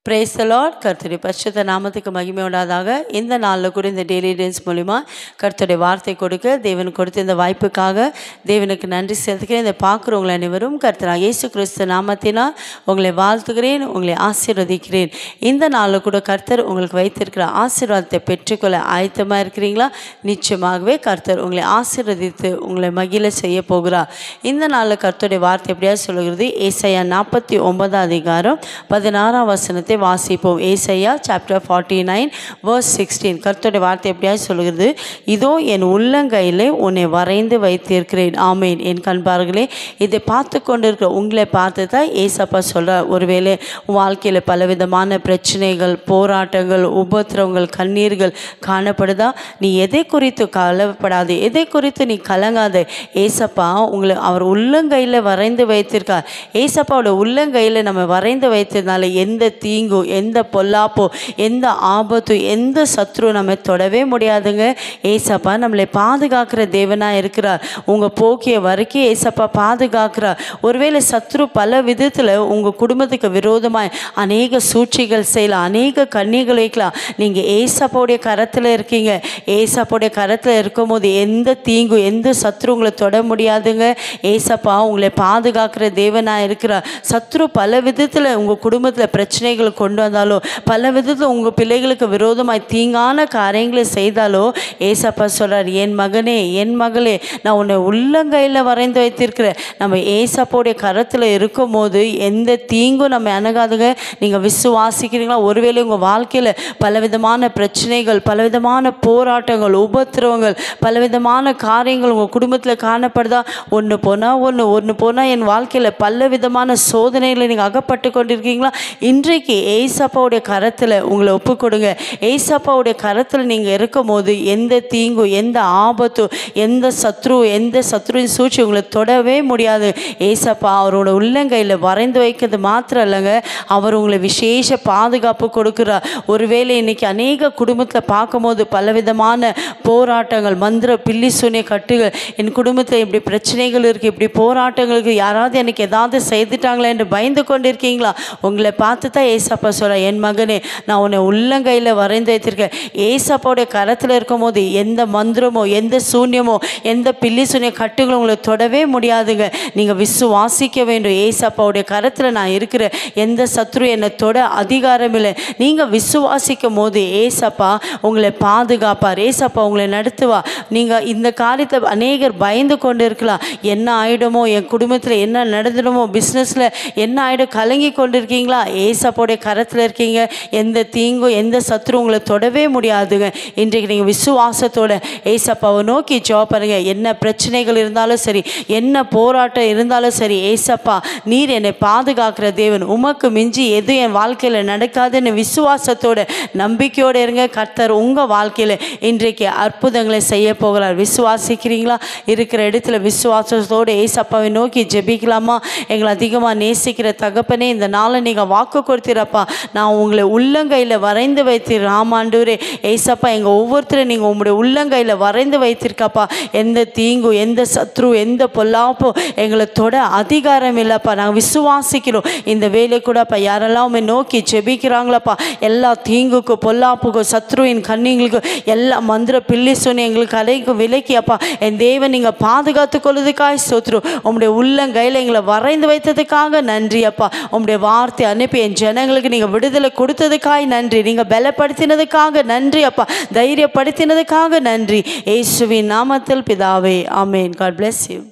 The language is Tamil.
Praise the Lord. கர்த்தருடைய பரிசுத்த நாமத்துக்கு மகிமை உண்டாதாக. இந்த நாளில் கூட இந்த டெய்லி டென்ஸ் மூலிமா கர்த்தருடைய வார்த்தை கொடுக்க தேவன் கொடுத்த இந்த வாய்ப்புக்காக தேவனுக்கு நன்றி செலுத்துகிறேன். இதை பார்க்குறவங்களை அனைவரும் கர்த்தராகிய இயேசு கிறிஸ்து நாமத்தினால் உங்களை வாழ்த்துகிறேன், உங்களை ஆசீர்வதிக்கிறேன். இந்த நாளில் கூட கர்த்தர் உங்களுக்கு வைத்திருக்கிற ஆசீர்வாதத்தை பெற்றுக்கொள்ள ஆயத்தமாக இருக்கிறீங்களா? நிச்சயமாகவே கர்த்தர் உங்களை ஆசீர்வதித்து உங்களை மகிழ செய்ய போகிறார். இந்த நாளில் கர்த்தருடைய வார்த்தை எப்படியா சொல்லுகிறது? ஏசாயா 49 அதிகாரம் 16 வசனத்தை வாசிப்போம். ஏசாயா சாப்டர் 49 verse 16. கர்த்தருடைய வார்த்தை எப்படியா சொல்லுகிறது? இதோ என் உள்ளங்கையிலே உன்னை வரைந்து வைத்திருக்கிறேன். ஆமேன். என் கண்பார்களே, இதை பார்த்து கொண்டிருக்கிற உங்களை பார்த்து தான் ஏசப்பா சொல்கிறார். ஒருவேளை வாழ்க்கையில் பலவிதமான பிரச்சனைகள், போராட்டங்கள், உபத்திரவங்கள், கண்ணீர்கள் காணப்படுதா? நீ எதை குறித்து கவலைப்படாது, எதை குறித்து நீ கலங்காத. ஏசப்பா உங்களை அவர் உள்ளங்கையில் வரைந்து வைத்திருக்கார். ஏசப்பாவோட உள்ளங்கையில் நம்ம வரைந்து வைத்ததுனால எந்த தீங்கு, எந்த பொல்லாப்போ, எந்த ஆபத்து, எந்த சத்ரு நம்ம தொடவே முடியாதுங்க. ஏசப்பா நம்மளை பாதுகாக்கிற தேவனாக இருக்கிறார். உங்கள் போக்கிய வரைக்கும் ஏசப்பா பாதுகாக்கிறார். ஒருவேளை சத்ரு பல விதத்தில் உங்கள் குடும்பத்துக்கு விரோதமாய் அநேக சூழ்ச்சிகள் செய்யலாம், அநேக கண்ணீர்கள் வைக்கலாம். நீங்கள் ஏசப்பாவுடைய கரத்தில் இருக்கீங்க. ஏசப்பாவுடைய கரத்தில் இருக்கும் போது எந்த தீங்கு, எந்த சத்ரு உங்களை தொட முடியாதுங்க. ஏசப்பா உங்களை பாதுகாக்கிற தேவனாக இருக்கிறார். சத்ரு பல விதத்தில் உங்கள் குடும்பத்தில் பிரச்சனைகள் கொண்டு வந்தாலோ, பல விதத்தில் உங்கள் பிள்ளைகளுக்கு விரோதமாய் தீங்கான காரியங்களை செய்தாலோ, ஏசப்பா சொல்கிறார், என் மகனே, என் மகளே, நான் உன்னை உள்ளங்கையில் வரைந்து வைத்திருக்கிறேன். நம்ம ஏசப்பாவுடைய கரத்தில் இருக்கும் போது எந்த தீங்கும் நம்ம அணுகாதுங்க. நீங்கள் விசுவாசிக்கிறீங்களா? ஒருவேளை உங்கள் வாழ்க்கையில் பலவிதமான பிரச்சனைகள், பலவிதமான போராட்டங்கள், உபத்திரவங்கள், பலவிதமான காரியங்கள் உங்கள் குடும்பத்தில் காணப்படுதா? ஒன்று போனால் என் வாழ்க்கையில் பல விதமான சோதனைகளை நீங்கள் அகப்பட்டு கொண்டிருக்கீங்களா? இன்றைக்கு ஏசப்பாவுடைய கரத்தில் உங்களை ஒப்பு கொடுங்க. ஏசப்பாவுடைய கரத்தில் நீங்கள் இருக்கும் போது எந்த தீங்கு, எந்த ஆபத்து, எந்த சத்ருவின் சூழ்ச்சி உங்களை தொடவே முடியாது. ஏசப்பா அவரோட உள்ளங்கையில் வரைந்து வைக்கிறது மாத்திரம் இல்லைங்க, அவர் உங்களை விசேஷ பாதுகாப்பு கொடுக்குறார். ஒருவேளை இன்னைக்கு அநேக குடும்பத்தில் பார்க்கும்போது பலவிதமான போராட்டங்கள், மந்திர பில்லி சூனிய கட்டுகள், என் குடும்பத்தில் இப்படி பிரச்சனைகள் இருக்குது, இப்படி போராட்டங்களுக்கு யாராவது எனக்கு ஏதாவது செய்துட்டாங்களா என்று பயந்து கொண்டு இருக்கீங்களா? உங்களை பார்த்து தான் ஏசப்பா சொல்ல, என் மகனே, நான் உன்னை உள்ளங்கையில் வரைந்து வைத்திருக்கேன். ஏசப்பாவுடைய கரத்தில் இருக்கும் போது எந்த மந்திரமோ, எந்த சூன்யமோ, எந்த பில்லி சூன்ய கட்டுகளும் உங்களை தொடவே முடியாதுங்க. நீங்கள் விசுவாசிக்க வேண்டும். ஏசப்பாவுடைய கரத்தில் நான் இருக்கிறேன், எந்த சத்ரு என்னை தொட அதிகாரம் இல்லை. நீங்கள் விசுவாசிக்கும் போது ஏசப்பா உங்களை பாதுகாப்பார். ஏசப்பா உங்களை நடத்துவார். நீங்கள் இந்த காரியத்தை அநேகர் பயந்து கொண்டு இருக்கலாம். என்ன ஆகிடுமோ, என் குடும்பத்தில் என்ன நடந்துடுமோ, பிஸ்னஸில் என்ன ஆகிடும், கலங்கி கொண்டு இருக்கீங்களா? ஏசப்பாவுடைய கரத்தில் இருக்கீங்க. எந்த தீங்கும், எந்த சத்ரு உங்களை தொடவே முடியாதுங்க. இன்றைக்கு நீங்கள் விசுவாசத்தோட ஏசப்பாவை நோக்கி ஜெபம் பண்ணுங்க. என்ன பிரச்சனைகள் இருந்தாலும் சரி, என்ன போராட்டம் இருந்தாலும் சரி, ஏசப்பா நீர் என்னை பாதுகாக்கிற தேவன், உமக்கு மிஞ்சி எதுவும் என் வாழ்க்கையில் நடக்காதுன்னு விசுவாசத்தோட நம்பிக்கையோடு இருங்க. கர்த்தர் உங்கள் வாழ்க்கையில் இன்றைக்கு அற்புதங்களை செய்ய போகிறார். விசுவாசிக்கிறீங்களா? இருக்கிற இடத்துல விசுவாசத்தோடு ஏசப்பாவை நோக்கி ஜெபிக்கலாமா? எங்களை அதிகமாக நேசிக்கிற தகப்பனே, இந்த நாளை நீங்கள் வாக்கு கொடுத்திரப்பா, நான் உங்களை உள்ளங்கையில் வரைந்து வைத்திரு. ஆமாண்டூரே ஏசப்பா, எங்கள் ஒவ்வொருத்தரும் நீங்கள் உங்களுடைய உள்ளங்கையில் வரைந்து வைத்திருக்காப்பா. எந்த தீங்கு, எந்த சத்ரு, எந்த பொல்லாப்போ எங்களை தொட அதிகாரம் இல்லைப்பா. நாங்கள் விசுவாசிக்கிறோம். இந்த வேலை கூடப்பா யாரெல்லாம் நோக்கி ஜெபிக்கிறாங்களப்பா, எல்லா தீங்குக்கும், பொல்லாப்புக்கும், சத்ருவின் கண்ணிங்களுக்கும், எல்லா மந்திர பில்லி சொன்னி எங்களுக்கு அலைக்கும் விலக்கியப்பா. என் தேவன் நீங்கள் பாதுகாத்து கொள்வதுக்காக ஸ்தோத்திரம். உங்களுடைய உள்ளங்கையில் எங்களை வரைந்து வைத்ததுக்காக நன்றி அப்பா. உங்களுடைய வார்த்தை அனுப்பி என் ஜனங்களுக்கு நீங்கள் விடுதலை கொடுத்ததுக்காக நன்றி. நீங்கள் பலப்படுத்தினதுக்காக நன்றி அப்பா. தைரியப்படுத்தினதுக்காக நன்றி. இயேசுவின் நாமத்தில் பிதாவே, ஆமென். God bless you.